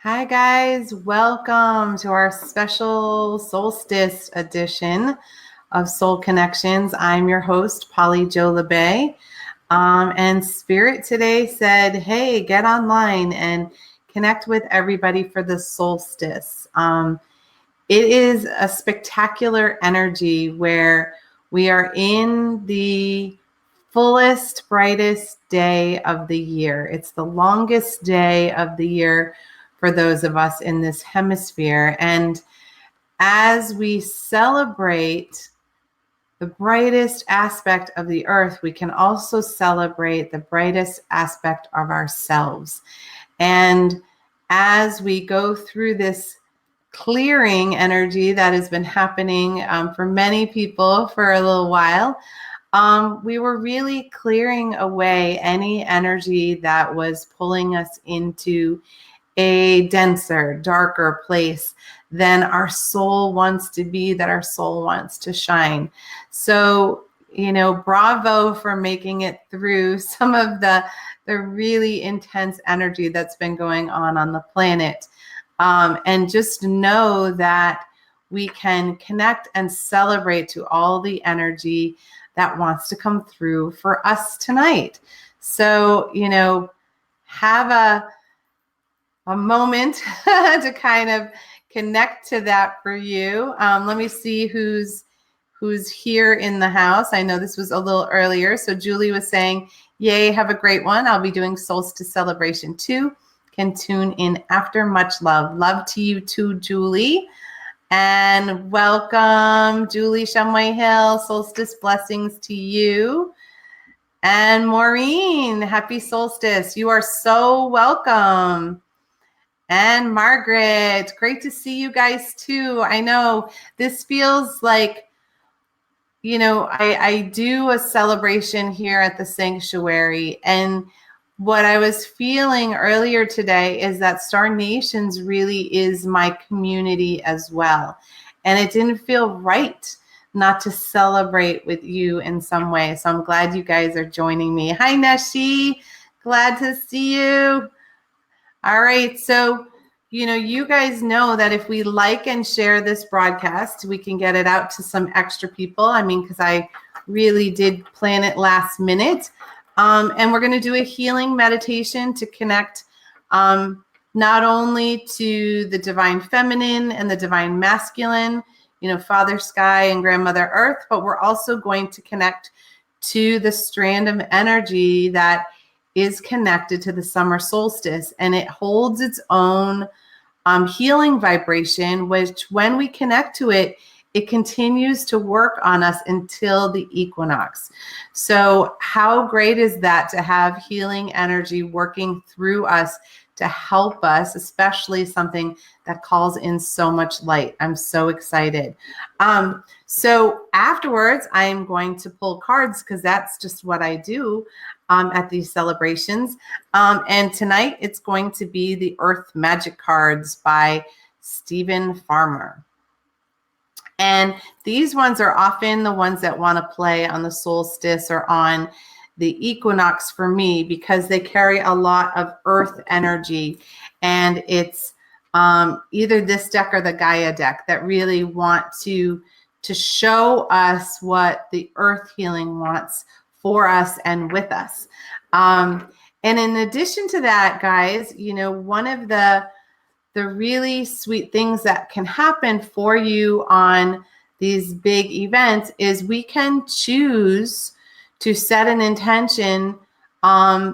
Hi guys, welcome to our special solstice edition of Soul Connections. I'm your host, Polly Jo LeBay. And Spirit today said, hey, get online and connect with everybody for the solstice. It is a spectacular energy where we are in the fullest, brightest day of the year. It's the longest day of the year for those of us in this hemisphere. And as we celebrate the brightest aspect of the earth, we can also celebrate the brightest aspect of ourselves. And as we go through this clearing energy that has been happening for many people for a little while, we were really clearing away any energy that was pulling us into a denser, darker place than our soul wants to be, that our soul wants to shine. So, bravo for making it through some of the really intense energy that's been going on the planet. And just know that we can connect and celebrate to all the energy that wants to come through for us tonight. So, have a moment to kind of connect to that for you. Let me see who's here in the house. I know this was a little earlier. So Julie was saying, yay, have a great one. I'll be doing Solstice Celebration too. Can tune in after. Much love. Love to you too, Julie. And welcome, Julie Shumway Hill. Solstice blessings to you. And Maureen, happy solstice. You are so welcome. And Margaret, great to see you guys too. I know this feels like, I do a celebration here at the sanctuary. And what I was feeling earlier today is that Star Nations really is my community as well. And it didn't feel right not to celebrate with you in some way. So I'm glad you guys are joining me. Hi, Neshi. Glad to see you. All right. So, you guys know that if we like and share this broadcast, we can get it out to some extra people. Because I really did plan it last minute. And we're going to do a healing meditation to connect not only to the divine feminine and the divine masculine, Father Sky and Grandmother Earth, but we're also going to connect to the strand of energy that is connected to the summer solstice. And it holds its own healing vibration, which when we connect to it, it continues to work on us until the equinox. So how great is that to have healing energy working through us to help us, especially something that calls in so much light. I'm so excited. So afterwards, I am going to pull cards because that's just what I do at these celebrations. And tonight it's going to be the Earth Magic cards by Stephen Farmer. And these ones are often the ones that want to play on the solstice or on the equinox for me, because they carry a lot of earth energy. And it's either this deck or the Gaia deck that really want to show us what the earth healing wants for us and with us. And in addition to that, guys, one of the really sweet things that can happen for you on these big events is we can choose to set an intention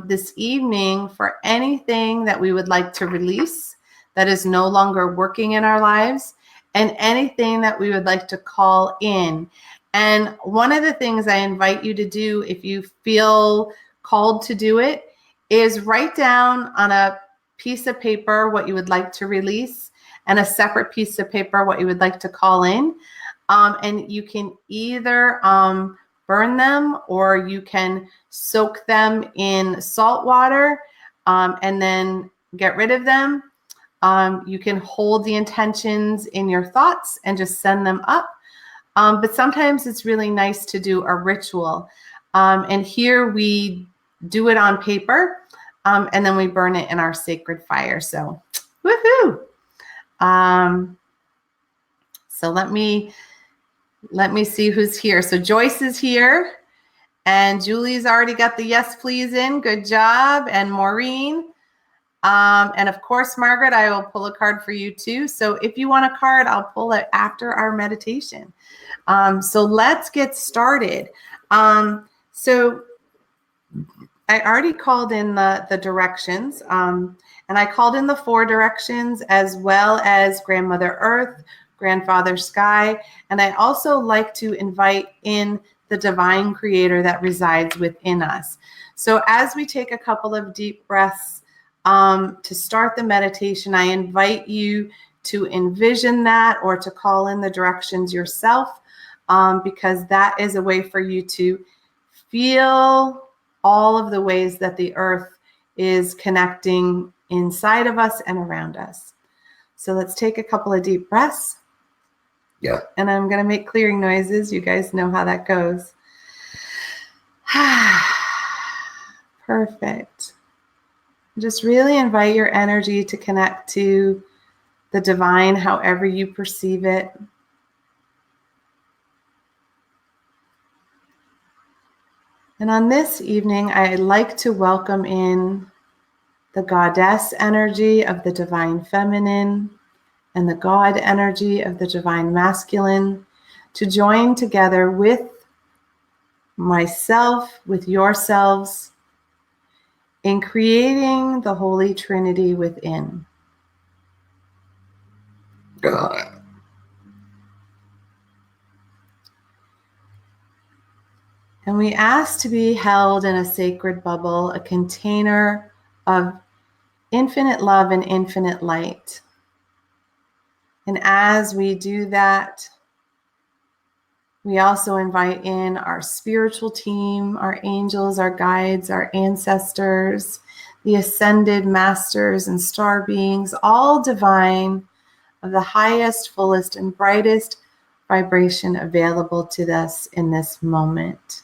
this evening for anything that we would like to release that is no longer working in our lives, and anything that we would like to call in. And one of the things I invite you to do, if you feel called to do it, is write down on a piece of paper what you would like to release, and a separate piece of paper what you would like to call in. And you can either burn them, or you can soak them in salt water and then get rid of them. You can hold the intentions in your thoughts and just send them up. But sometimes it's really nice to do a ritual. And here we do it on paper, and then we burn it in our sacred fire. So Woohoo! So let me see who's here. So Joyce is here, and Julie's already got the yes please in. Good job. And Maureen. And of course, Margaret, I will pull a card for you too. So if you want a card, I'll pull it after our meditation. So let's get started. So I already called in the directions, and I called in the 4 directions as well as Grandmother Earth, Grandfather Sky, and I also like to invite in the divine creator that resides within us. So as we take a couple of deep breaths to start the meditation, I invite you to envision that or to call in the directions yourself, because that is a way for you to feel all of the ways that the earth is connecting inside of us and around us. So let's take a couple of deep breaths. Yeah. And I'm going to make clearing noises. You guys know how that goes. Perfect. Just really invite your energy to connect to the divine, however you perceive it. And on this evening, I'd like to welcome in the goddess energy of the divine feminine and the God energy of the divine masculine to join together with myself, with yourselves, in creating the Holy Trinity within. God. And we ask to be held in a sacred bubble, a container of infinite love and infinite light. And as we do that, we also invite in our spiritual team, our angels, our guides, our ancestors, the ascended masters and star beings, all divine, of the highest, fullest, and brightest vibration available to us in this moment.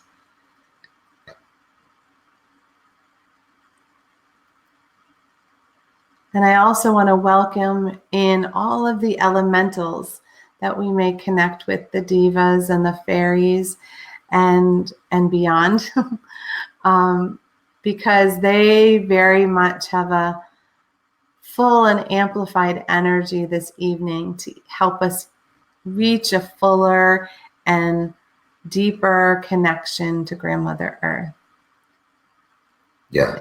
And I also want to welcome in all of the elementals that we may connect with, the divas and the fairies and beyond, because they very much have a full and amplified energy this evening to help us reach a fuller and deeper connection to Grandmother Earth. Yeah.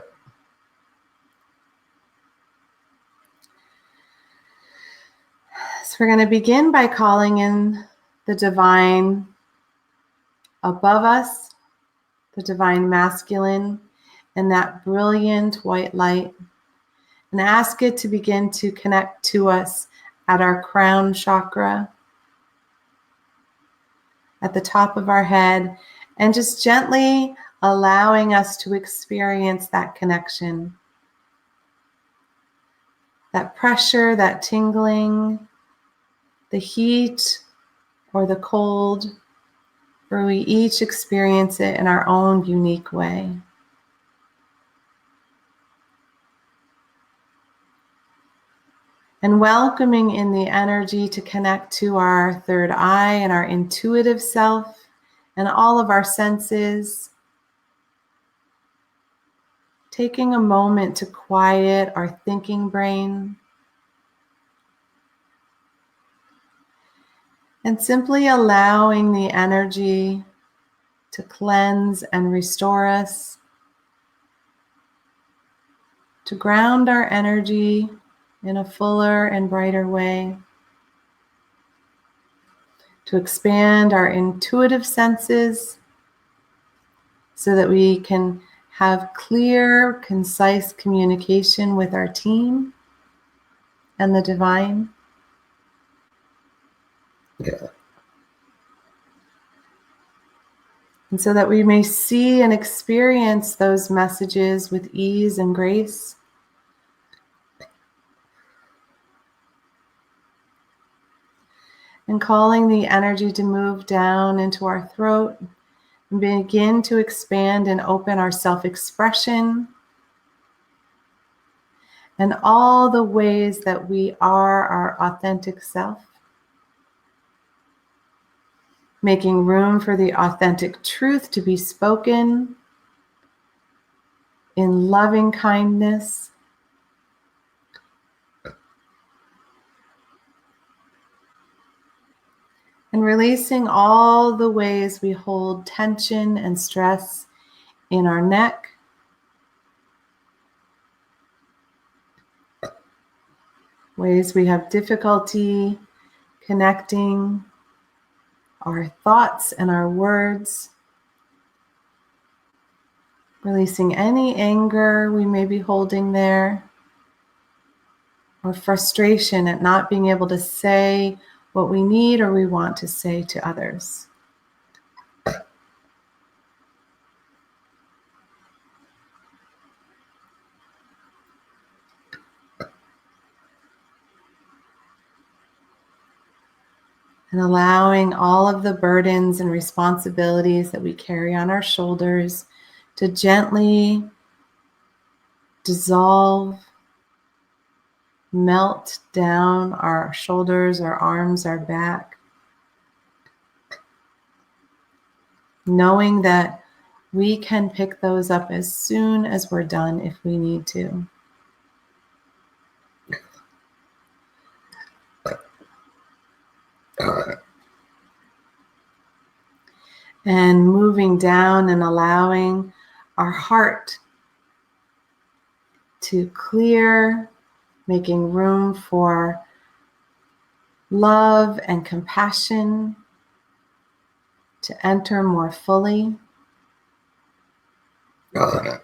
So we're going to begin by calling in the divine above us, the divine masculine, and that brilliant white light, and ask it to begin to connect to us at our crown chakra, at the top of our head, and just gently allowing us to experience that connection, that pressure, that tingling, the heat or the cold, where we each experience it in our own unique way. And welcoming in the energy to connect to our third eye and our intuitive self and all of our senses. Taking a moment to quiet our thinking brain. And simply allowing the energy to cleanse and restore us, to ground our energy in a fuller and brighter way, to expand our intuitive senses so that we can have clear, concise communication with our team and the divine. Yeah. And so that we may see and experience those messages with ease and grace. And calling the energy to move down into our throat and begin to expand and open our self-expression and all the ways that we are our authentic self, making room for the authentic truth to be spoken in loving kindness, and releasing all the ways we hold tension and stress in our neck, ways we have difficulty connecting our thoughts and our words, releasing any anger we may be holding there, or frustration at not being able to say what we need or we want to say to others. And allowing all of the burdens and responsibilities that we carry on our shoulders to gently dissolve, melt down our shoulders, our arms, our back, knowing that we can pick those up as soon as we're done if we need to. And moving down and allowing our heart to clear, making room for love and compassion to enter more fully. Yeah.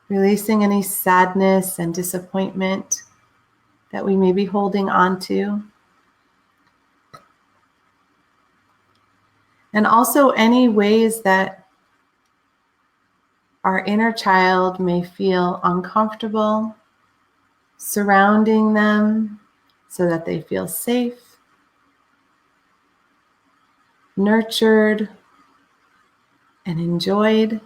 Releasing any sadness and disappointment that we may be holding on to. And also any ways that our inner child may feel uncomfortable surrounding them so that they feel safe, nurtured, and enjoyed.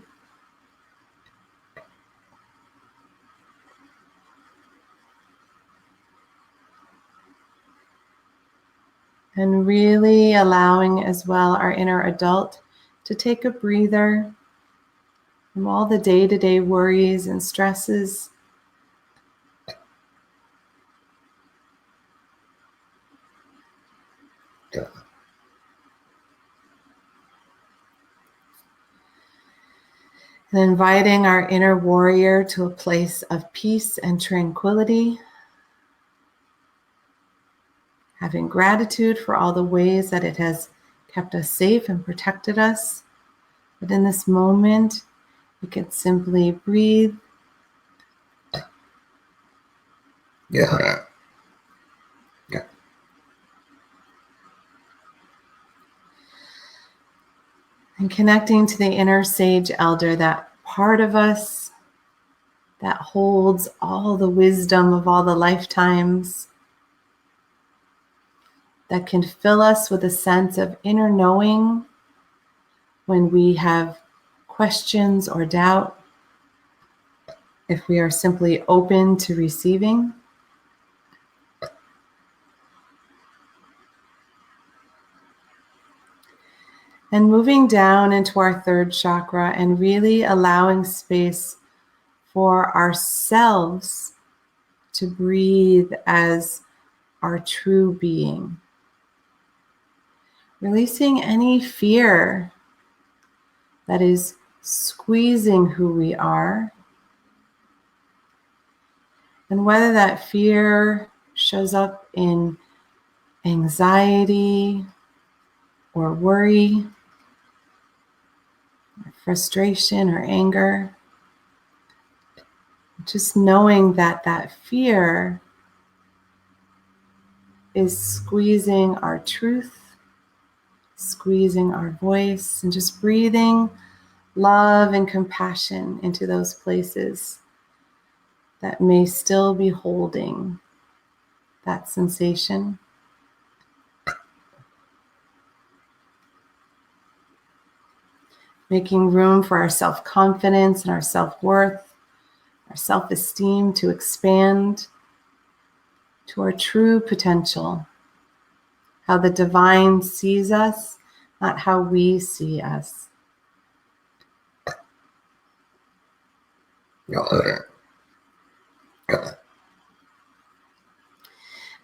And really allowing as well our inner adult to take a breather from all the day-to-day worries and stresses. Yeah. And inviting our inner warrior to a place of peace and tranquility, having gratitude for all the ways that it has kept us safe and protected us. But in this moment, we can simply breathe. Yeah. Yeah. And connecting to the inner sage elder, that part of us that holds all the wisdom of all the lifetimes, that can fill us with a sense of inner knowing when we have questions or doubt, if we are simply open to receiving. And moving down into our third chakra and really allowing space for ourselves to breathe as our true being. Releasing any fear that is squeezing who we are. And whether that fear shows up in anxiety or worry, or frustration or anger, just knowing that that fear is squeezing our truth, squeezing our voice, and just breathing love and compassion into those places that may still be holding that sensation. Making room for our self-confidence and our self-worth our self-esteem to expand to our true potential, how the divine sees us, not how we see us.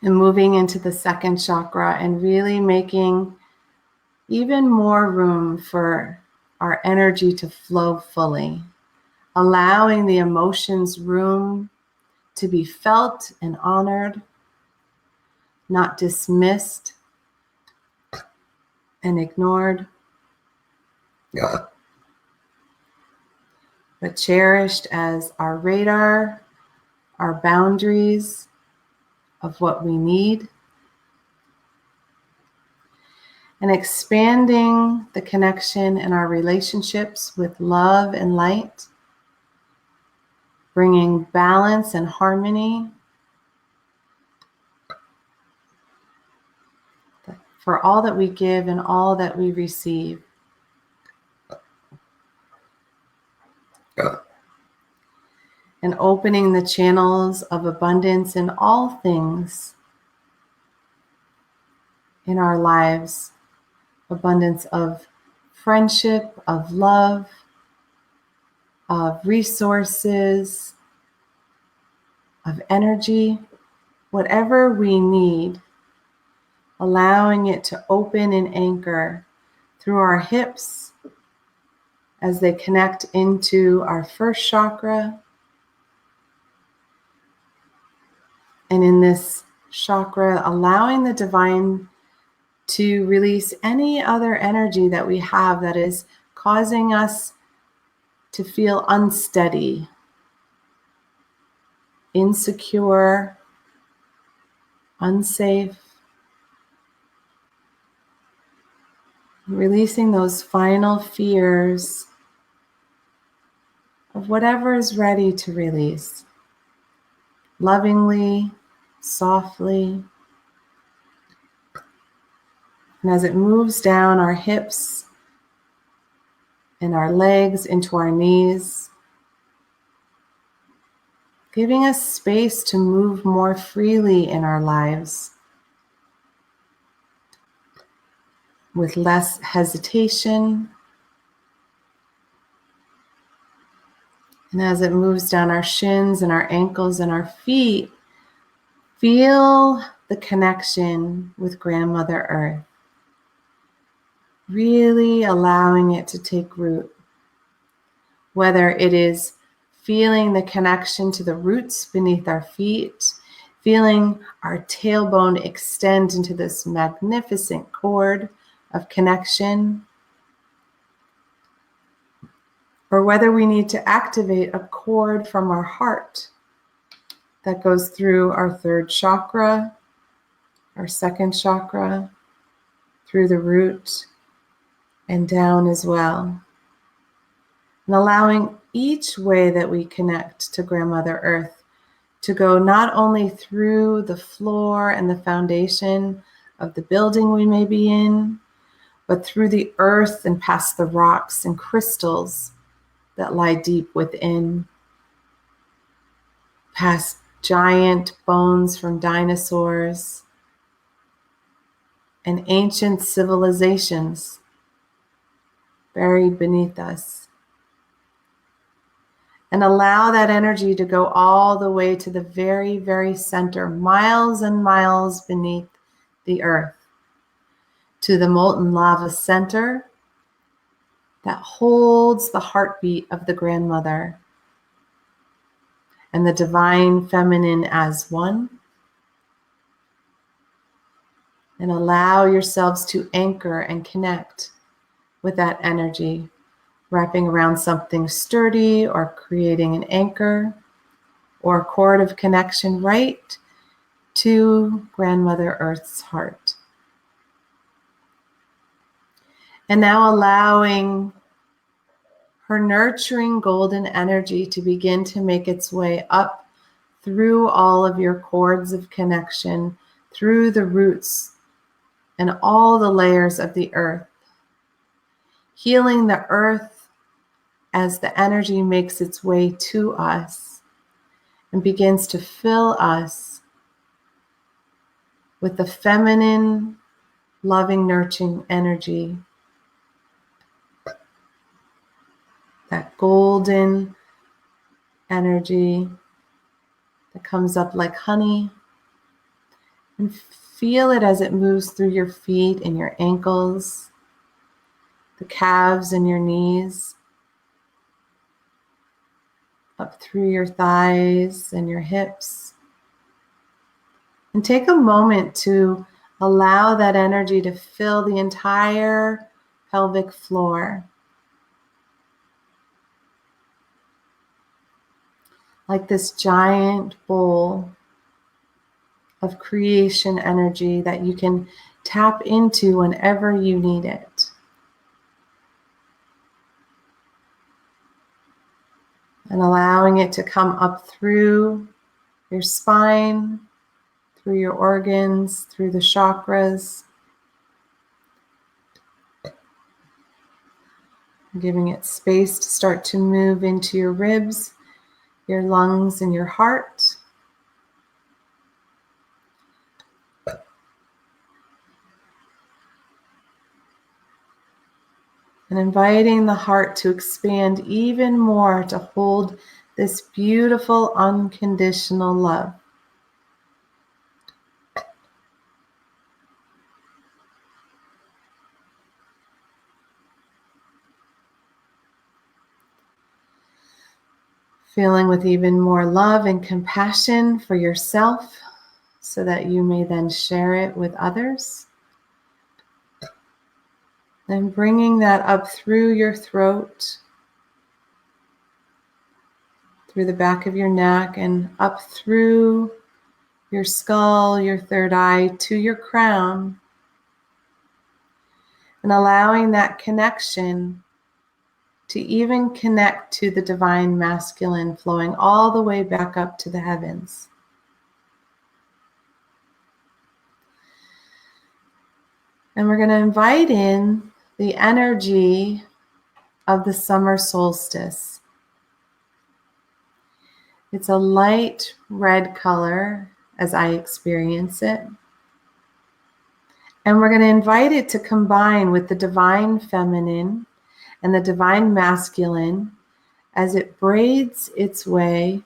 And moving into the second chakra and really making even more room for our energy to flow fully, allowing the emotions room to be felt and honored, not dismissed and ignored, but cherished as our radar, our boundaries of what we need, and expanding the connection in our relationships with love and light, bringing balance and harmony for all that we give and all that we receive. And opening the channels of abundance in all things in our lives. Abundance of friendship, of love, of resources, of energy, whatever we need, allowing it to open and anchor through our hips as they connect into our first chakra. And in this chakra, allowing the divine to release any other energy that we have that is causing us to feel unsteady, insecure, unsafe. Releasing those final fears of whatever is ready to release. Lovingly, softly. And as it moves down our hips and our legs into our knees, giving us space to move more freely in our lives with less hesitation. And as it moves down our shins and our ankles and our feet, feel the connection with Grandmother Earth. Really allowing it to take root. Whether it is feeling the connection to the roots beneath our feet, feeling our tailbone extend into this magnificent cord of connection, or whether we need to activate a cord from our heart that goes through our third chakra, our second chakra, through the root and down as well. And allowing each way that we connect to Grandmother Earth to go not only through the floor and the foundation of the building we may be in, but through the earth and past the rocks and crystals that lie deep within, past giant bones from dinosaurs and ancient civilizations buried beneath us. And allow that energy to go all the way to the very, very center, miles and miles beneath the earth, to the molten lava center that holds the heartbeat of the grandmother and the divine feminine as one. And allow yourselves to anchor and connect with that energy, wrapping around something sturdy or creating an anchor or a cord of connection right to Grandmother Earth's heart. And now allowing her nurturing golden energy to begin to make its way up through all of your cords of connection, through the roots and all the layers of the earth, healing the earth as the energy makes its way to us, and begins to fill us with the feminine, loving, nurturing energy, that golden energy that comes up like honey. And feel it as it moves through your feet and your ankles, the calves and your knees, up through your thighs and your hips. And take a moment to allow that energy to fill the entire pelvic floor, like this giant bowl of creation energy that you can tap into whenever you need it. And allowing it to come up through your spine, through your organs, through the chakras. Giving it space to start to move into your ribs, your lungs, and your heart. And inviting the heart to expand even more to hold this beautiful unconditional love. Feeling with even more love and compassion for yourself so that you may then share it with others. Then bringing that up through your throat, through the back of your neck, and up through your skull, your third eye, to your crown. And allowing that connection to even connect to the divine masculine, flowing all the way back up to the heavens. And we're going to invite in the energy of the summer solstice. It's a light red color as I experience it. And we're going to invite it to combine with the divine feminine and the divine masculine as it braids its way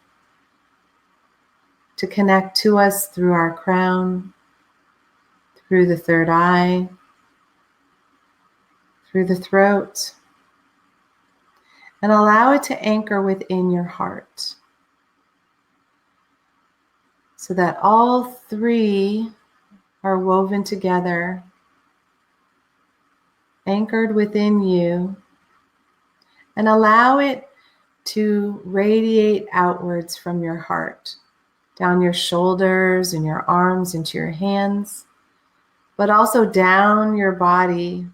to connect to us through our crown, through the third eye, through the throat, and allow it to anchor within your heart so that all three are woven together, anchored within you, and allow it to radiate outwards from your heart, down your shoulders and your arms into your hands, but also down your body,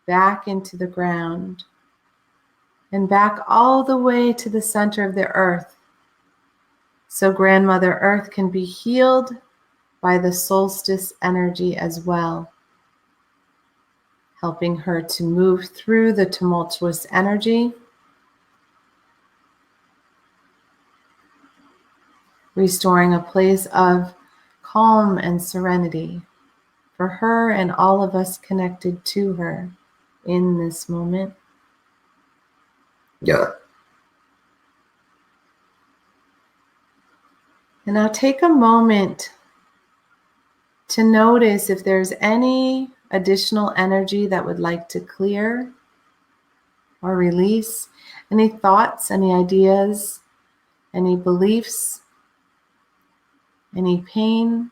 back into the ground, and back all the way to the center of the earth, so Grandmother Earth can be healed by the solstice energy as well, helping her to move through the tumultuous energy, restoring a place of calm and serenity for her and all of us connected to her in this moment. Yeah. And now take a moment to notice if there's any additional energy that would like to clear or release, any thoughts, any ideas, any beliefs, any pain.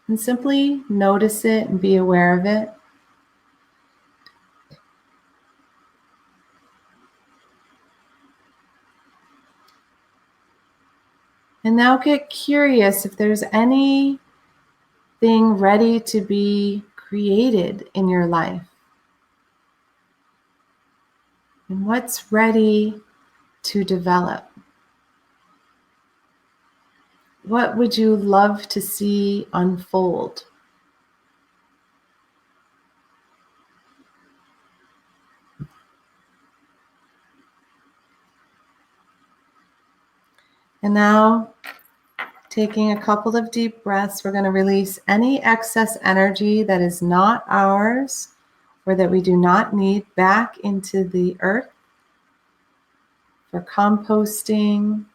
And simply notice it and be aware of it. And now get curious if there's anything ready to be created in your life. And what's ready to develop? What would you love to see unfold? And now, taking a couple of deep breaths, we're going to release any excess energy that is not ours or that we do not need back into the earth for composting.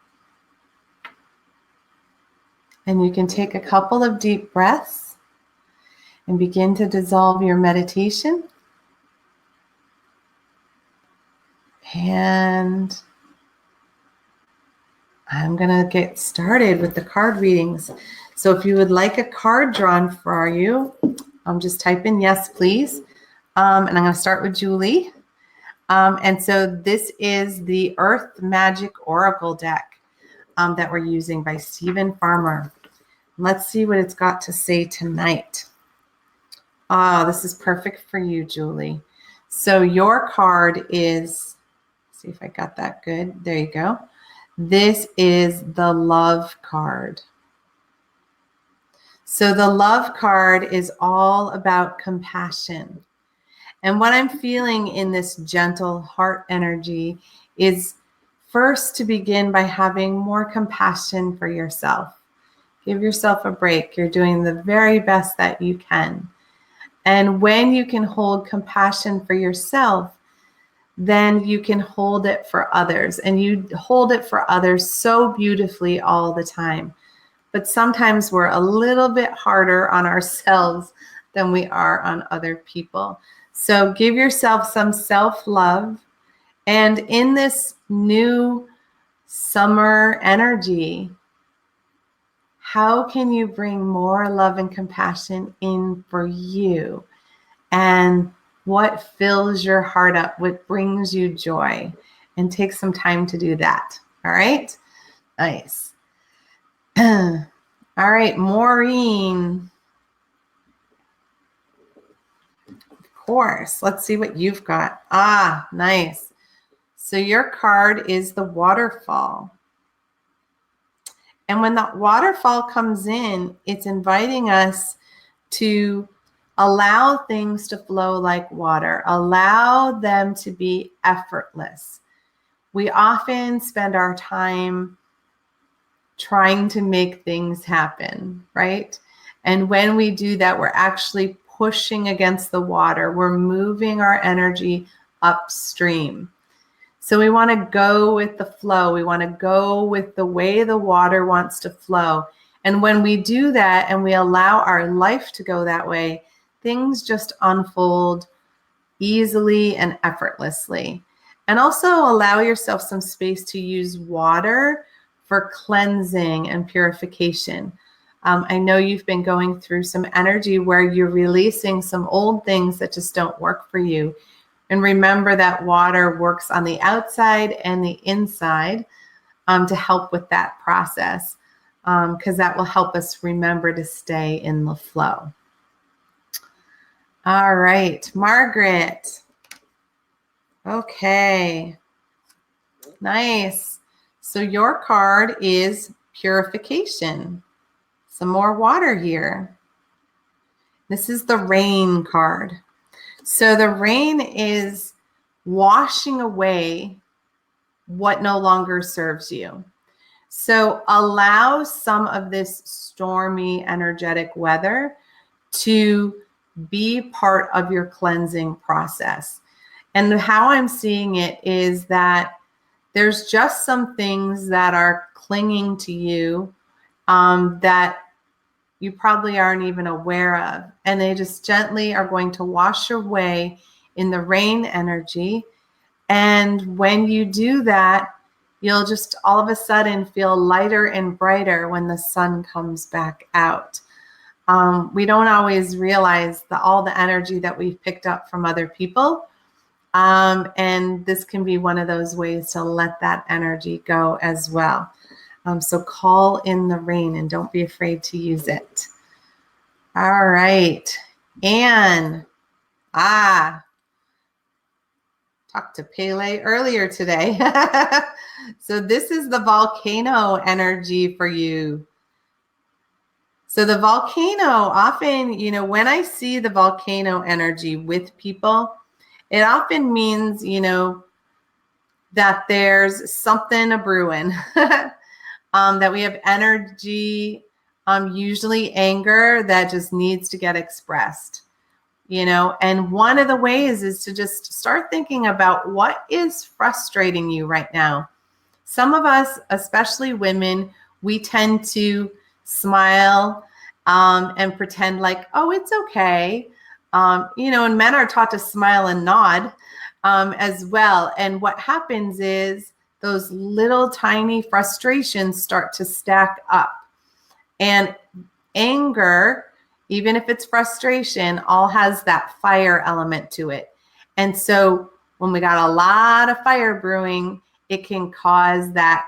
And you can take a couple of deep breaths and begin to dissolve your meditation. And I'm going to get started with the card readings. So if you would like a card drawn for you, just type in yes, please. And I'm going to start with Julie. And so this is the Earth Magic Oracle deck that we're using by Stephen Farmer. Let's see what it's got to say tonight. This is perfect for you, Julie. So your card is, see if I got that good. There you go. This is the Love card. So the Love card is all about compassion. And what I'm feeling in this gentle heart energy is first to begin by having more compassion for yourself. Give yourself a break. You're doing the very best that you can. And when you can hold compassion for yourself, then you can hold it for others. And you hold it for others so beautifully all the time. But sometimes we're a little bit harder on ourselves than we are on other people. So give yourself some self-love. And in this new summer energy, how can you bring more love and compassion in for you? And what fills your heart up? What brings you joy? And take some time to do that. All right? Nice. All right, Maureen. Of course. Let's see what you've got. Nice. So your card is the Waterfall. And when the waterfall comes in, it's inviting us to allow things to flow like water. Allow them to be effortless. We often spend our time trying to make things happen, right? And when we do that, we're actually pushing against the water. We're moving our energy upstream. So we want to go with the flow. We want to go with the way the water wants to flow. And when we do that and we allow our life to go that way, things just unfold easily and effortlessly. And also allow yourself some space to use water for cleansing and purification. I know you've been going through some energy where you're releasing some old things that just don't work for you. And remember that water works on the outside and the inside to help with that process, because that will help us remember to stay in the flow. All right, Margaret. Okay, nice. So your card is Purification. Some more water here. This is the Rain card. So the rain is washing away what no longer serves you. So allow some of this stormy, energetic weather to be part of your cleansing process. And how I'm seeing it is that there's just some things that are clinging to you that you probably aren't even aware of. And they just gently are going to wash away in the rain energy. And when you do that, you'll just all of a sudden feel lighter and brighter when the sun comes back out. We don't always realize all the energy that we've picked up from other people. And this can be one of those ways to let that energy go as well. So call in the rain and don't be afraid to use it. All right. Anne. Talked to Pele earlier today. So this is the volcano energy for you. So the volcano, often, when I see the volcano energy with people, it often means, that there's something a brewing. that we have energy, usually anger that just needs to get expressed, and one of the ways is to just start thinking about what is frustrating you right now. Some of us, especially women, we tend to smile and pretend like, oh, it's okay. And men are taught to smile and nod as well. And what happens is those little tiny frustrations start to stack up. And anger, even if it's frustration, all has that fire element to it. And so when we got a lot of fire brewing, it can cause that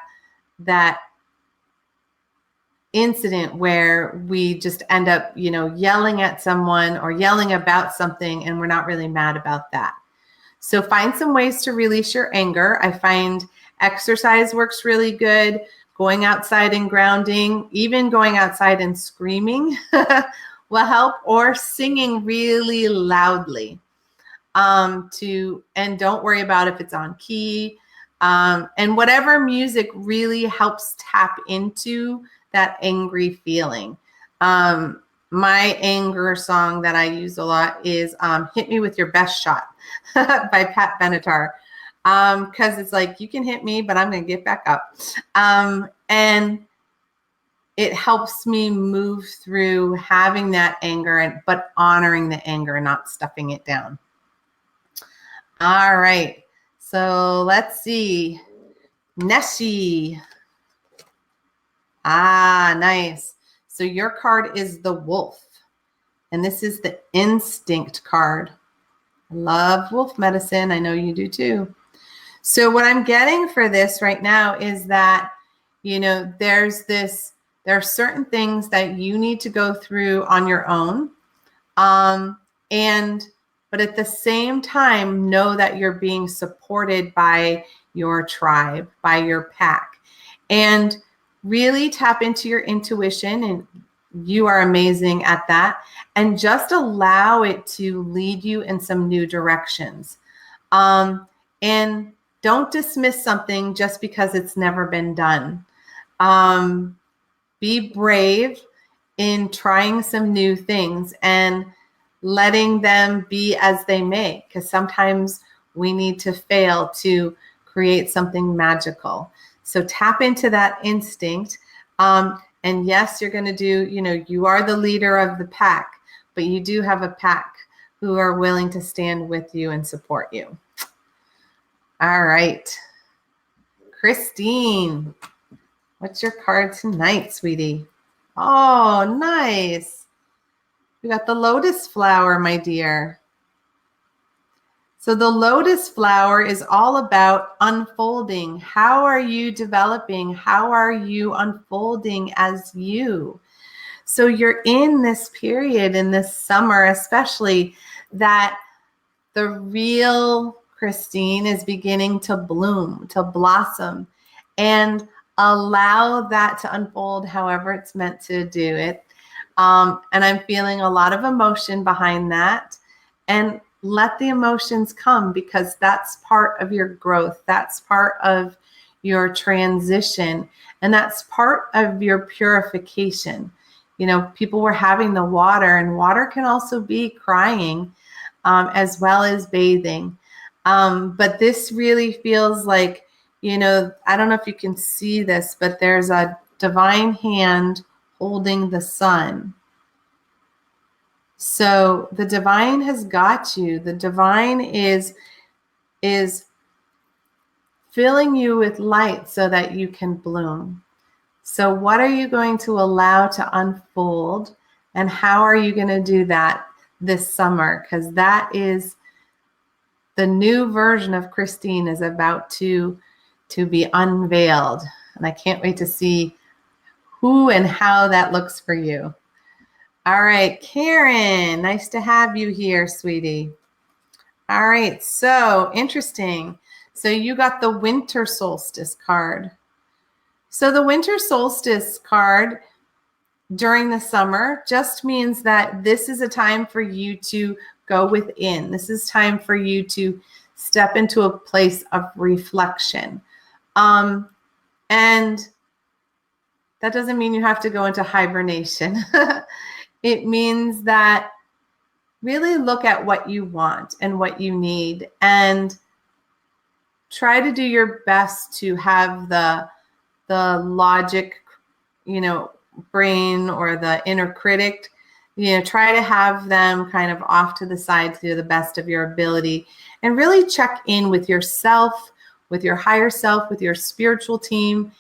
incident where we just end up, yelling at someone or yelling about something, and we're not really mad about that. So find some ways to release your anger. I find exercise works really good. Going outside and grounding, even going outside and screaming will help, or singing really loudly. And don't worry about if it's on key. And whatever music really helps tap into that angry feeling. My anger song that I use a lot is Hit Me With Your Best Shot by Pat Benatar. Because it's like, you can hit me, but I'm going to get back up. And it helps me move through having that anger, but honoring the anger, not stuffing it down. All right. So let's see. Nessie. Nice. So your card is the wolf. And this is the instinct card. I love wolf medicine. I know you do too. So what I'm getting for this right now is that, there are certain things that you need to go through on your own. But at the same time, know that you're being supported by your tribe, by your pack, and really tap into your intuition. And you are amazing at that. And just allow it to lead you in some new directions. And don't dismiss something just because it's never been done. Be brave in trying some new things and letting them be as they may, because sometimes we need to fail to create something magical. So tap into that instinct. And yes, you're going to do, you are the leader of the pack, but you do have a pack who are willing to stand with you and support you. All right. Christine, what's your card tonight, sweetie? Oh, nice. We got the lotus flower, my dear. So the lotus flower is all about unfolding. How are you developing? How are you unfolding as you? So you're in this period, in this summer especially, that the real Christine is beginning to bloom, to blossom, and allow that to unfold however it's meant to do it. And I'm feeling a lot of emotion behind that. And let the emotions come, because that's part of your growth. That's part of your transition. And that's part of your purification. People were having the water, and water can also be crying as well as bathing. But this really feels like, I don't know if you can see this, but there's a divine hand holding the sun. So the divine has got you. The divine is filling you with light so that you can bloom. So what are you going to allow to unfold, and how are you going to do that this summer? Because that is the new version of Christine is about to be unveiled. And I can't wait to see who and how that looks for you. All right, Karen, nice to have you here, sweetie. All right, so interesting. So you got the winter solstice card. So the winter solstice card during the summer just means that this is a time for you to go within. This is time for you to step into a place of reflection. And that doesn't mean you have to go into hibernation. It means that really look at what you want and what you need, and try to do your best to have the logic, brain, or the inner critic, try to have them kind of off to the side to the best of your ability, and really check in with yourself, with your higher self, with your spiritual team,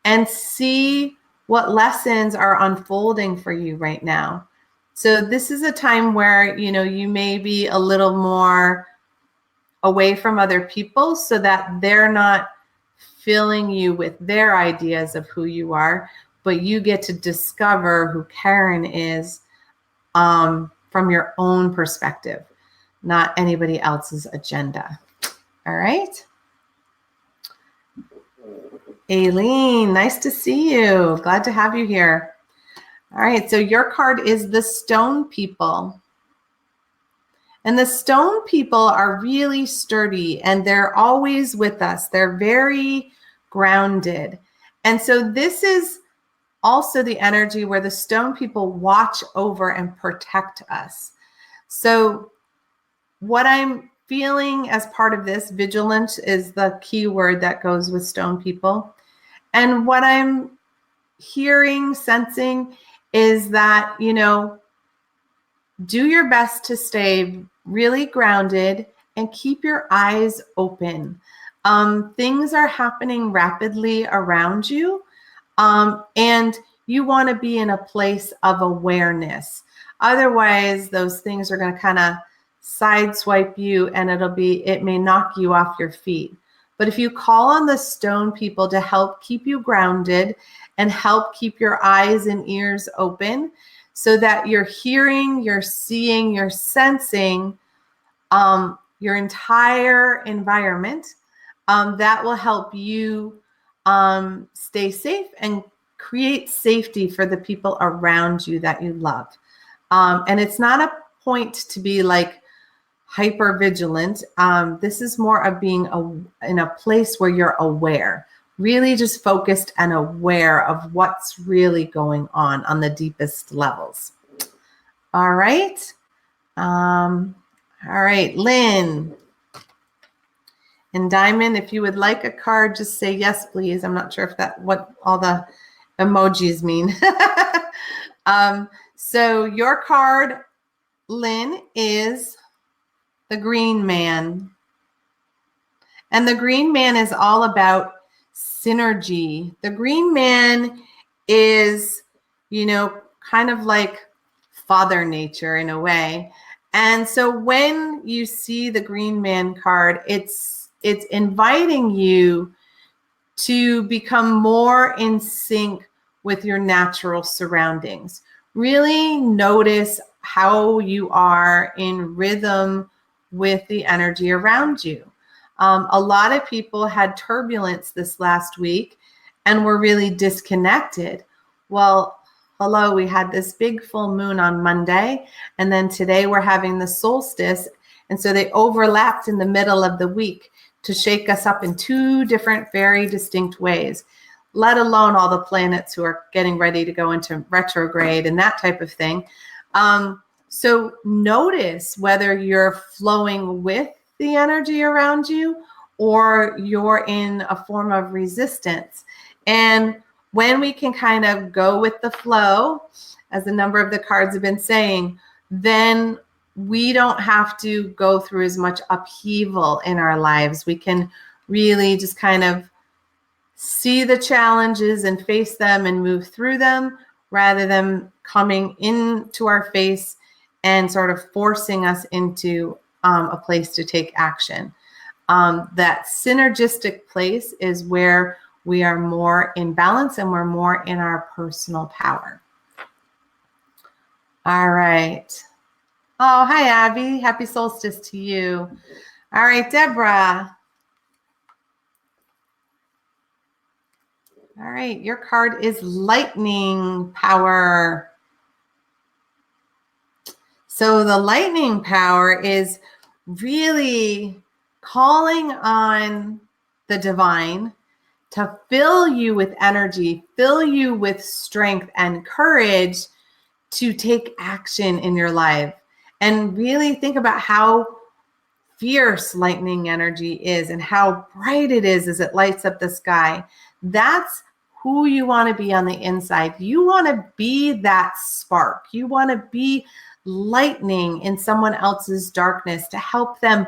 and see what lessons are unfolding for you right now. So this is a time where, you may be a little more away from other people so that they're not filling you with their ideas of who you are, but you get to discover who Karen is from your own perspective, not anybody else's agenda. All right. Aileen, nice to see you. Glad to have you here. All right, so your card is the Stone People. And the Stone People are really sturdy, and they're always with us. They're very grounded. And so this is also the energy where the Stone People watch over and protect us. So what I'm feeling as part of this, vigilance is the key word that goes with Stone People. And what I'm hearing, sensing is that, do your best to stay really grounded and keep your eyes open. Things are happening rapidly around you, and you want to be in a place of awareness. Otherwise, those things are going to kind of sideswipe you, and it may knock you off your feet. But if you call on the Stone People to help keep you grounded and help keep your eyes and ears open so that you're hearing, you're seeing, you're sensing your entire environment, that will help you stay safe and create safety for the people around you that you love. And it's not a point to be like hyper vigilant. This is more of being in a place where you're aware, really just focused and aware of what's really going on the deepest levels. All right. All right, Lynn and Diamond, if you would like a card, just say yes, please. I'm not sure if what all the emojis mean. So your card, Lynn, is the Green Man. And the Green Man is all about synergy. The Green Man is, kind of like Father Nature in a way. And so when you see the Green Man card, it's inviting you to become more in sync with your natural surroundings. Really notice how you are in rhythm with the energy around you. A lot of people had turbulence this last week and were really disconnected. Well, hello, we had this big full moon on Monday, and then today we're having the solstice. And so they overlapped in the middle of the week to shake us up in two different, very distinct ways, let alone all the planets who are getting ready to go into retrograde and that type of thing. So notice whether you're flowing with the energy around you or you're in a form of resistance. And when we can kind of go with the flow, as a number of the cards have been saying, then we don't have to go through as much upheaval in our lives. We can really just kind of see the challenges and face them and move through them rather than coming into our face and sort of forcing us into a place to take action. That synergistic place is where we are more in balance and we're more in our personal power. All right. Oh, hi, Abby. Happy solstice to you. All right, Deborah. All right, your card is Lightning Power. So the lightning power is really calling on the divine to fill you with energy, fill you with strength and courage to take action in your life. And really think about how fierce lightning energy is and how bright it is as it lights up the sky. That's who you want to be on the inside. You want to be that spark. You want to be lightning in someone else's darkness to help them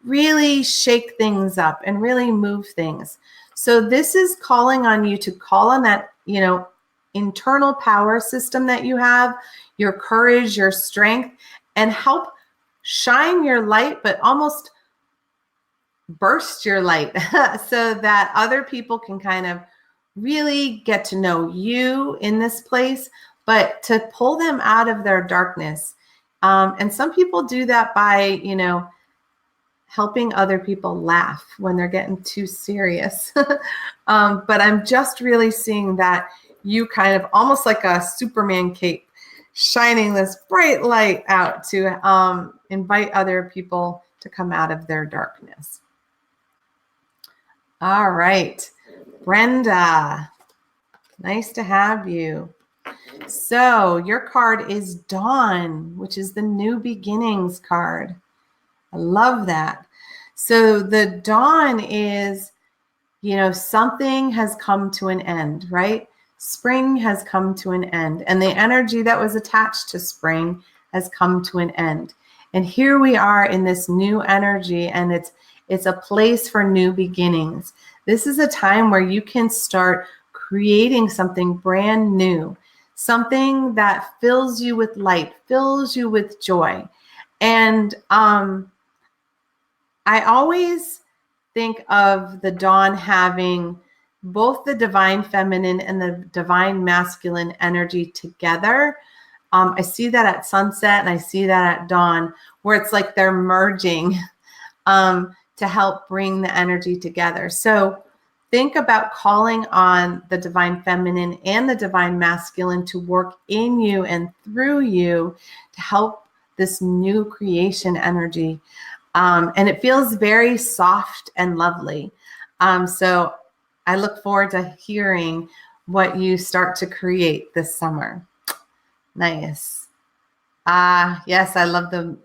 really shake things up and really move things. So this is calling on you to call on that, internal power system that you have, your courage, your strength, and help shine your light, but almost burst your light so that other people can kind of really get to know you in this place, but to pull them out of their darkness. And some people do that by, helping other people laugh when they're getting too serious. But I'm just really seeing that you kind of almost like a Superman cape, shining this bright light out to invite other people to come out of their darkness. All right, Brenda, nice to have you. So your card is Dawn, which is the new beginnings card. I love that. So the dawn is, something has come to an end, right? Spring has come to an end, and the energy that was attached to spring has come to an end. And here we are in this new energy, and it's a place for new beginnings. This is a time where you can start creating something brand new, something that fills you with light, fills you with joy. And I always think of the dawn having both the divine feminine and the divine masculine energy together. I see that at sunset and I see that at dawn, where it's like they're merging to help bring the energy together. So think about calling on the divine feminine and the divine masculine to work in you and through you to help this new creation energy. And it feels very soft and lovely. So I look forward to hearing what you start to create this summer. Nice. Yes, I love the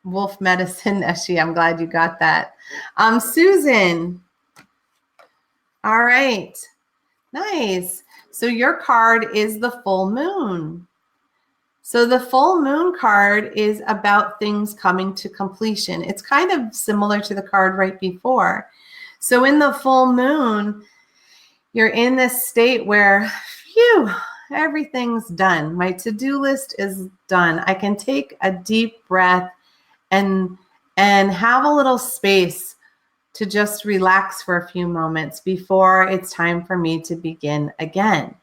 wolf medicine, Eshi. I'm glad you got that. Susan. All right. Nice. So your card is the full moon. So the full moon card is about things coming to completion. It's kind of similar to the card right before. So in the full moon, you're in this state where, phew, everything's done. My to-do list is done. I can take a deep breath and have a little space to just relax for a few moments before it's time for me to begin again.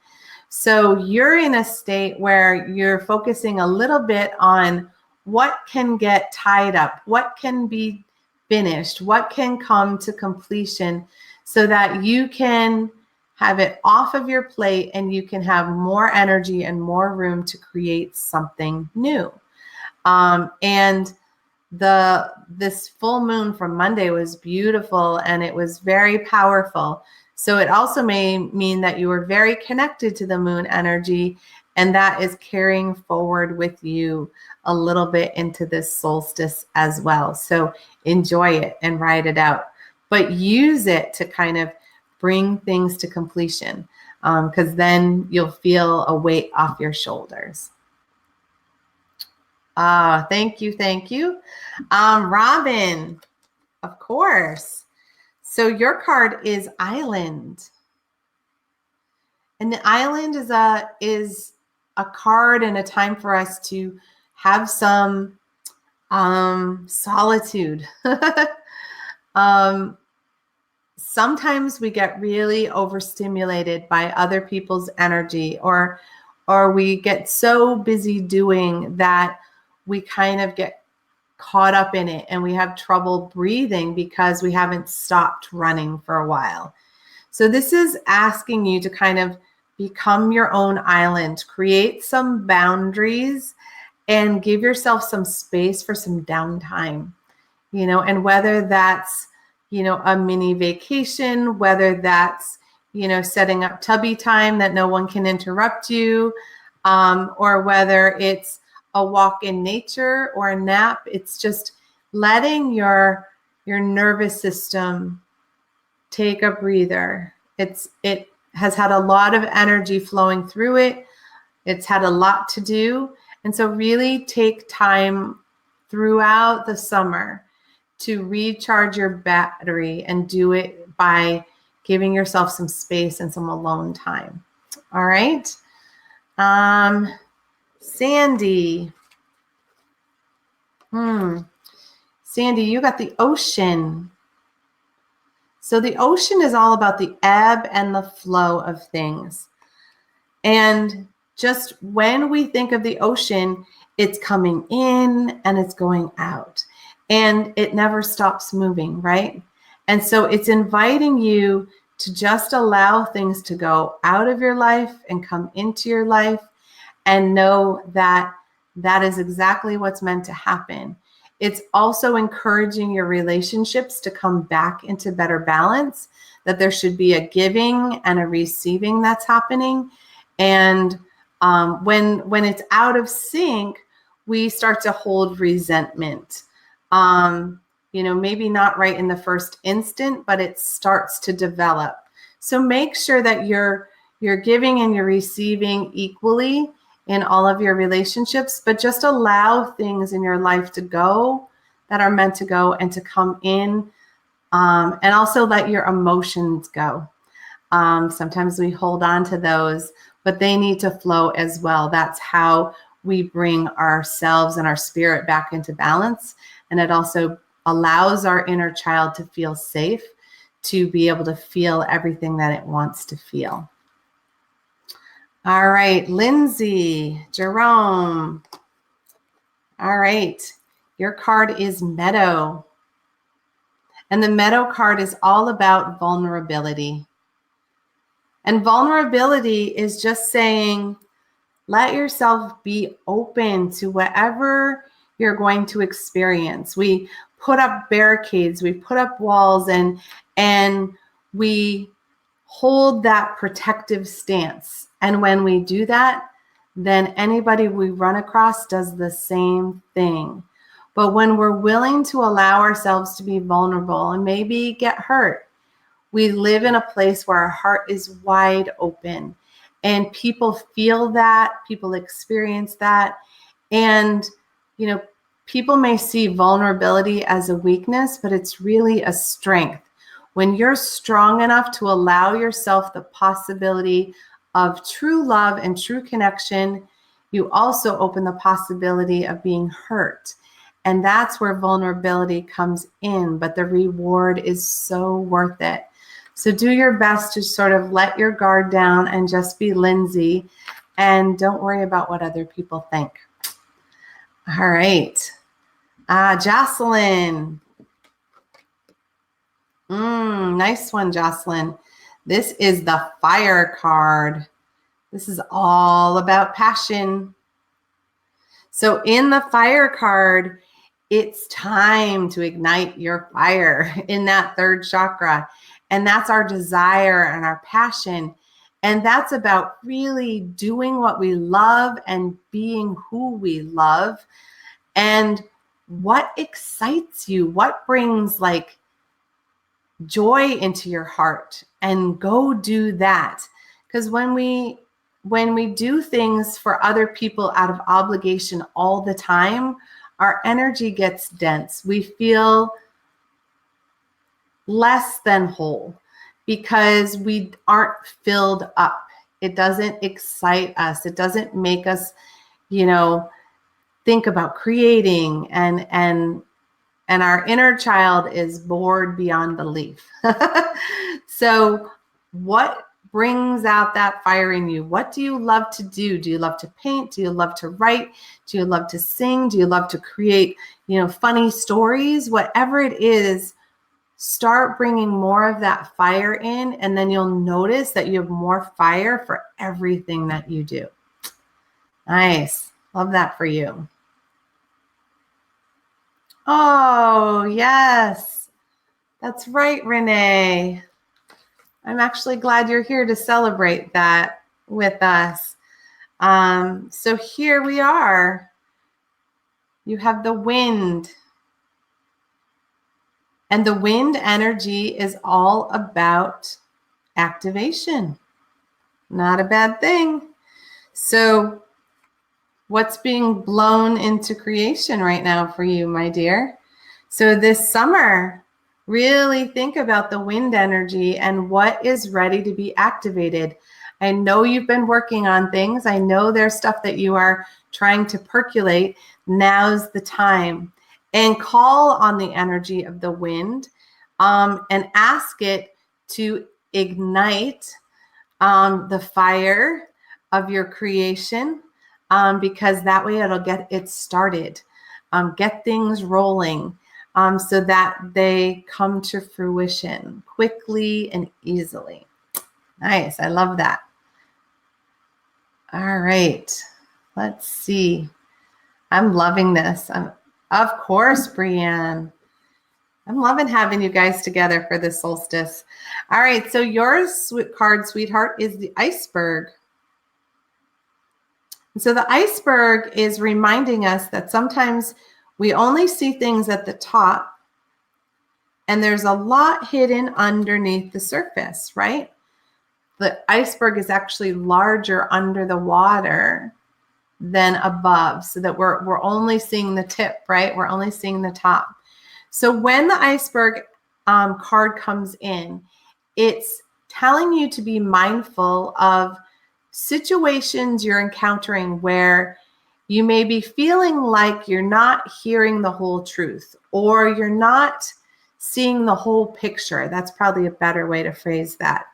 So you're in a state where you're focusing a little bit on what can get tied up, what can be finished, what can come to completion so that you can have it off of your plate and you can have more energy and more room to create something new. And this full moon from Monday was beautiful and it was very powerful. So it also may mean that you are very connected to the moon energy, and that is carrying forward with you a little bit into this solstice as well. So enjoy it and ride it out, but use it to kind of bring things to completion, because then you'll feel a weight off your shoulders. Thank you. Thank you. Robin, of course. So your card is Island. And the Island is a card and a time for us to have some solitude. Sometimes we get really overstimulated by other people's energy, or we get so busy doing that we kind of get caught up in it and we have trouble breathing because we haven't stopped running for a while. So this is asking you to kind of become your own island, create some boundaries and give yourself some space for some downtime, and whether that's, a mini vacation, whether that's, setting up tubby time that no one can interrupt you, or whether it's a walk in nature or a nap. It's just letting your nervous system take a breather. It has had a lot of energy flowing through it. It's had a lot to do. And so really take time throughout the summer to recharge your battery, and do it by giving yourself some space and some alone time. All right. Sandy. Sandy, you got the ocean. So the ocean is all about the ebb and the flow of things. And just when we think of the ocean, it's coming in and it's going out, and it never stops moving, right? And so it's inviting you to just allow things to go out of your life and come into your life, and know that that is exactly what's meant to happen. It's also encouraging your relationships to come back into better balance, that there should be a giving and a receiving that's happening. And when it's out of sync, we start to hold resentment. Maybe not right in the first instant, but it starts to develop. So make sure that you're giving and you're receiving equally in all of your relationships, but just allow things in your life to go that are meant to go and to come in, and also let your emotions go. Sometimes we hold on to those, but they need to flow as well. That's how we bring ourselves and our spirit back into balance. And it also allows our inner child to feel safe, to be able to feel everything that it wants to feel. All right, Lindsay, Jerome. All right, your card is Meadow. And the Meadow card is all about vulnerability. And vulnerability is just saying, let yourself be open to whatever you're going to experience. We put up barricades, we put up walls, and we hold that protective stance. And when we do that, then anybody we run across does the same thing. But when we're willing to allow ourselves to be vulnerable and maybe get hurt, we live in a place where our heart is wide open, and people feel that, people experience that. And, people may see vulnerability as a weakness, but it's really a strength. When you're strong enough to allow yourself the possibility of true love and true connection, you also open the possibility of being hurt. And that's where vulnerability comes in, but the reward is so worth it. So do your best to sort of let your guard down and just be Lindsay, and don't worry about what other people think. All right. Jocelyn. Nice one, Jocelyn. This is the Fire card. This is all about passion. So in the Fire card, it's time to ignite your fire in that third chakra. And that's our desire and our passion. And that's about really doing what we love and being who we love. And what excites you, what brings joy into your heart, and go do that. Because when we do things for other people out of obligation all the time, our energy gets dense. We feel less than whole because we aren't filled up. It doesn't excite us. It doesn't make us, think about creating, and our inner child is bored beyond belief. So what brings out that fire in you? What do you love to do? Do you love to paint? Do you love to write? Do you love to sing? Do you love to create, funny stories? Whatever it is, start bringing more of that fire in, and then you'll notice that you have more fire for everything that you do. Nice. Love that for you. Oh, yes. That's right, Renee. I'm actually glad you're here to celebrate that with us. So here we are. You have the wind. And the wind energy is all about activation. Not a bad thing. So what's being blown into creation right now for you, my dear? So this summer, really think about the wind energy and what is ready to be activated. I know you've been working on things. I know there's stuff that you are trying to percolate. Now's the time. And call on the energy of the wind and ask it to ignite the fire of your creation, because that way it'll get it started, get things rolling, so that they come to fruition quickly and easily. Nice. I love that. All right. Let's see. I'm loving this. Of course, Brianne. I'm loving having you guys together for this solstice. All right. So your card, sweetheart, is the iceberg. So the iceberg is reminding us that sometimes we only see things at the top and there's a lot hidden underneath the surface, right? The iceberg is actually larger under the water than above, so that we're only seeing the tip, right? We're only seeing the top. So when the iceberg card comes in, it's telling you to be mindful of situations you're encountering where you may be feeling like you're not hearing the whole truth, or you're not seeing the whole picture. That's probably a better way to phrase that.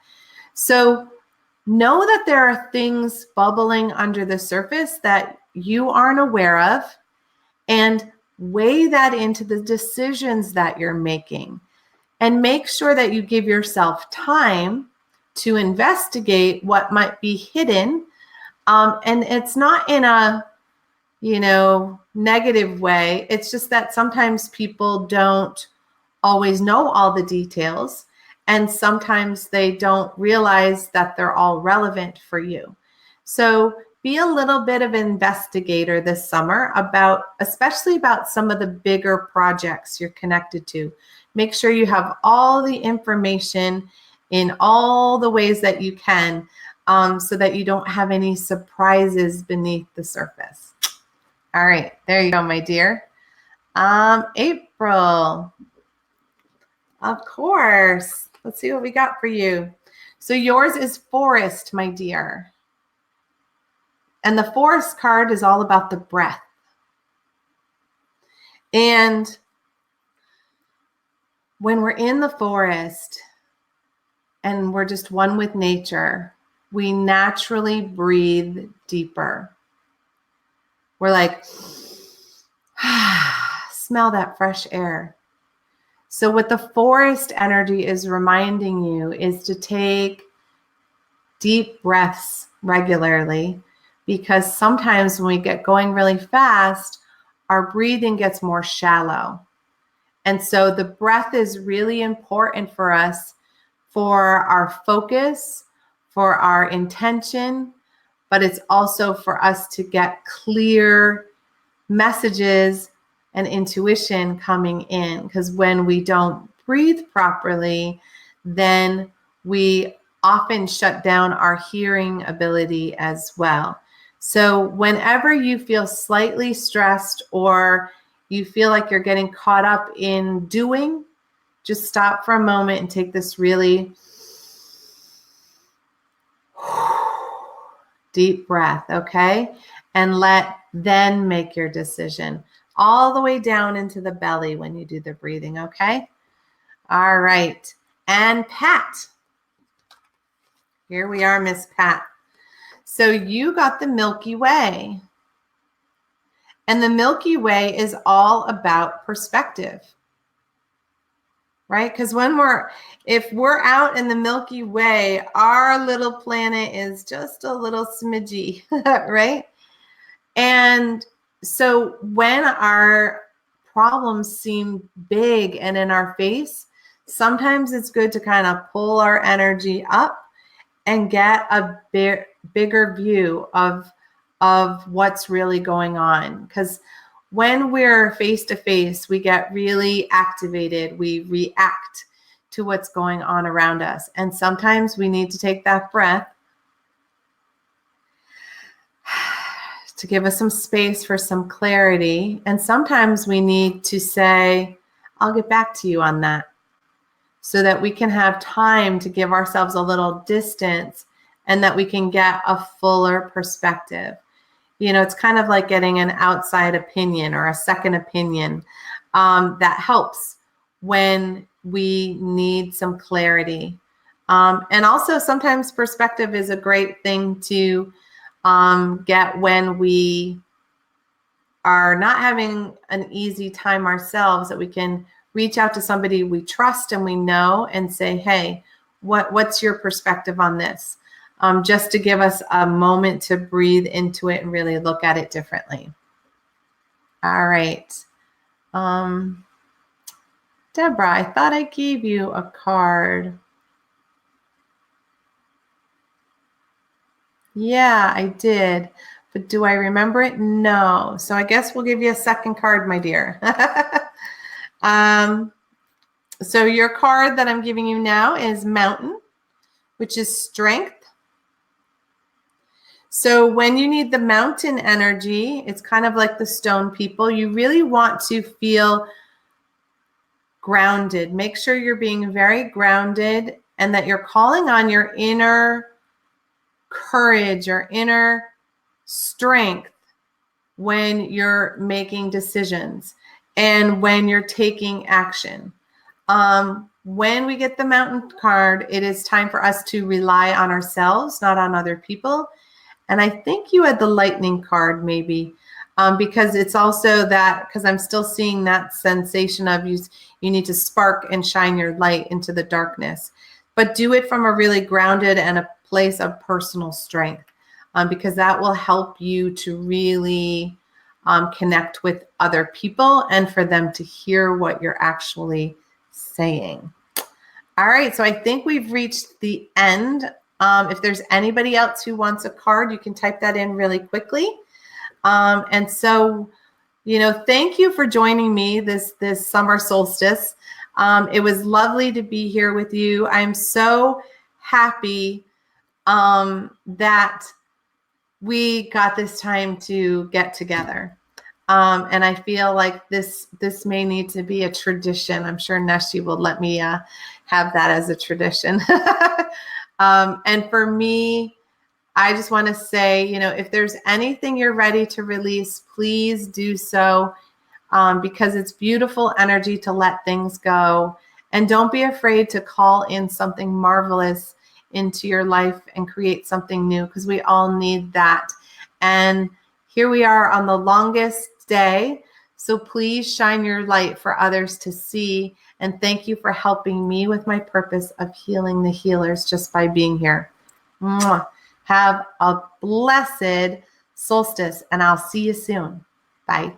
So know that there are things bubbling under the surface that you aren't aware of, and weigh that into the decisions that you're making. And make sure that you give yourself time to investigate what might be hidden. And it's not in a, negative way. It's just that sometimes people don't always know all the details. And sometimes they don't realize that they're all relevant for you. So be a little bit of an investigator this summer especially about some of the bigger projects you're connected to. Make sure you have all the information in all the ways that you can, so that you don't have any surprises beneath the surface. All right, there you go, my dear. April, of course. Let's see what we got for you. So yours is forest, my dear. And the forest card is all about the breath. And when we're in the forest and we're just one with nature, we naturally breathe deeper. We're like, smell that fresh air. So what the forest energy is reminding you is to take deep breaths regularly, because sometimes when we get going really fast, our breathing gets more shallow. And so the breath is really important for us, for our focus, for our intention, but it's also for us to get clear messages and intuition coming in. Because when we don't breathe properly, then we often shut down our hearing ability as well. So whenever you feel slightly stressed or you feel like you're getting caught up in doing, just stop for a moment and take this really deep breath, okay? And then make your decision all the way down into the belly when you do the breathing, okay? All right. And Pat. Here we are, Miss Pat. So you got the Milky Way. And the Milky Way is all about perspective, right? Because if we're out in the Milky Way, our little planet is just a little smidgy, right? And so when our problems seem big and in our face, sometimes it's good to kind of pull our energy up and get a bigger view of what's really going on. Because when we're face to face, we get really activated. We react to what's going on around us. And sometimes we need to take that breath to give us some space for some clarity. And sometimes we need to say, I'll get back to you on that, so that we can have time to give ourselves a little distance and that we can get a fuller perspective. You know, it's kind of like getting an outside opinion or a second opinion that helps when we need some clarity. And also sometimes perspective is a great thing to get when we are not having an easy time ourselves, that we can reach out to somebody we trust and we know and say, hey, what's your perspective on this? Just to give us a moment to breathe into it and really look at it differently. All right. Deborah, I thought I gave you a card. Yeah, I did. But do I remember it? No. So I guess we'll give you a second card, my dear. So your card that I'm giving you now is Mountain, which is strength. So when you need the mountain energy, it's kind of like the stone people. You really want to feel grounded. Make sure you're being very grounded and that you're calling on your inner courage or inner strength when you're making decisions and when you're taking action. When we get the mountain card, it is time for us to rely on ourselves, not on other people. And I think you had the lightning card maybe, because it's also that, because I'm still seeing that sensation of you need to spark and shine your light into the darkness, but do it from a really grounded and a place of personal strength, because that will help you to really connect with other people and for them to hear what you're actually saying. All right, so I think we've reached the end. If there's anybody else who wants a card, you can type that in really quickly. And so, thank you for joining me this summer solstice. It was lovely to be here with you. I'm so happy that we got this time to get together. And I feel like this may need to be a tradition. I'm sure Neshi will let me have that as a tradition. And for me, I just want to say, if there's anything you're ready to release, please do so, because it's beautiful energy to let things go. And don't be afraid to call in something marvelous into your life and create something new, because we all need that. And here we are on the longest day. So please shine your light for others to see. And thank you for helping me with my purpose of healing the healers just by being here. Mwah. Have a blessed solstice, and I'll see you soon. Bye.